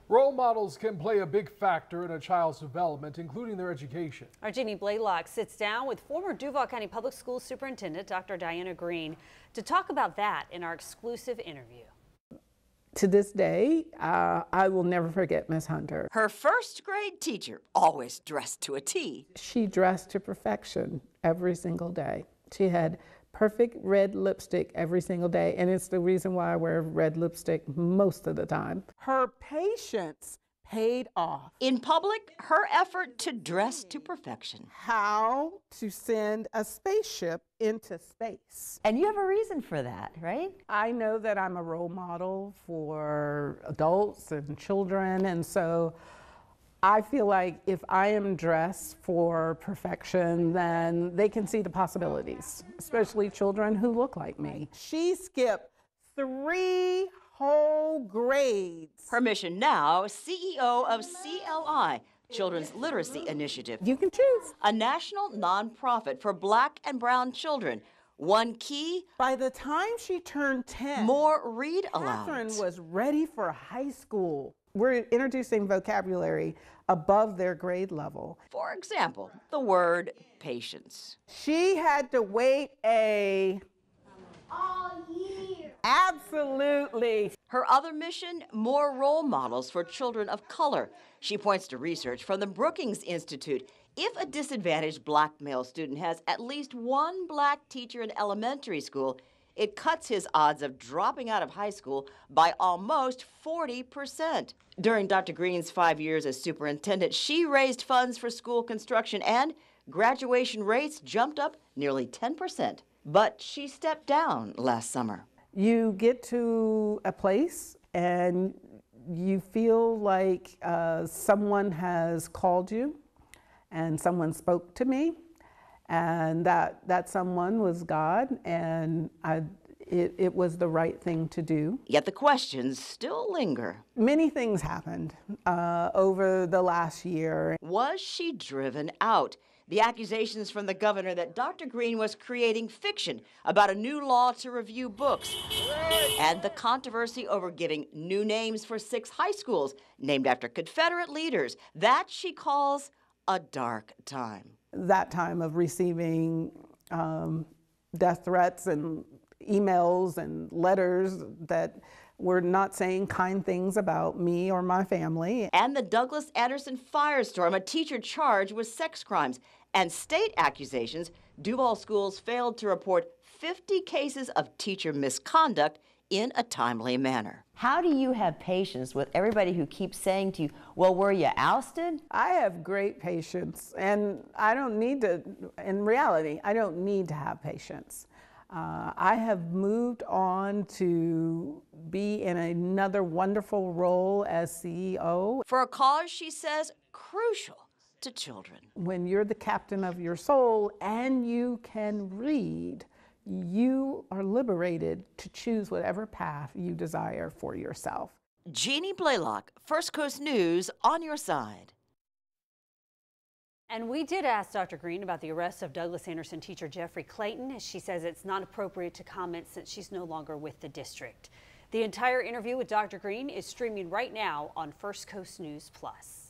Role models can play a big factor in a child's development, including their education. Our Jeannie Blaylock sits down with former Duval County Public Schools Superintendent Dr. Diana Green to talk about that in our exclusive interview. To this day, I will never forget Miss Hunter. Her first grade teacher, always dressed to a T. She dressed to perfection every single day. She had perfect red lipstick every single day, and it's the reason why I wear red lipstick most of the time. Her patience paid off. In public, her effort to dress to perfection. How to send a spaceship into space. And you have a reason for that, right? I know that I'm a role model for adults and children, and so I feel like if I am dressed for perfection, then they can see the possibilities, especially children who look like me. She skipped 3 whole grades. Her mission now, CEO of CLI, Children's Literacy Initiative. You can choose. A national nonprofit for Black and brown children. One key, by the time she turned 10, more read aloud. Catherine was ready for high school. We're introducing vocabulary above their grade level. For example, the word patience. She had to wait all year. Absolutely. Her other mission, more role models for children of color. She points to research from the Brookings Institute. If a disadvantaged black male student has at least one black teacher in elementary school, it cuts his odds of dropping out of high school by almost 40%. During Dr. Green's 5 years as superintendent, she raised funds for school construction and graduation rates jumped up nearly 10%. But she stepped down last summer. You get to a place and you feel like someone has called you and someone spoke to me, and that someone was God, and it was the right thing to do. Yet the questions still linger. Many things happened over the last year. Was she driven out? The accusations from the governor that Dr. Green was creating fiction about a new law to review books, and the controversy over giving new names for 6 high schools named after Confederate leaders. That she calls a dark time. That time of receiving death threats and emails and letters that were not saying kind things about me or my family. And the Douglas Anderson firestorm, a teacher charged with sex crimes and state accusations. Duval schools failed to report 50 cases of teacher misconduct in a timely manner. How do you have patience with everybody who keeps saying to you, well, were you ousted? I have great patience, and I don't need to, in reality, I don't need to have patience. I have moved on to be in another wonderful role as CEO. For a cause, she says, crucial to children. When you're the captain of your soul and you can read, you are liberated to choose whatever path you desire for yourself. Jeannie Blaylock, First Coast News, on your side. And we did ask Dr. Green about the arrest of Douglas Anderson teacher Jeffrey Clayton. She says it's not appropriate to comment since she's no longer with the district. The entire interview with Dr. Green is streaming right now on First Coast News Plus.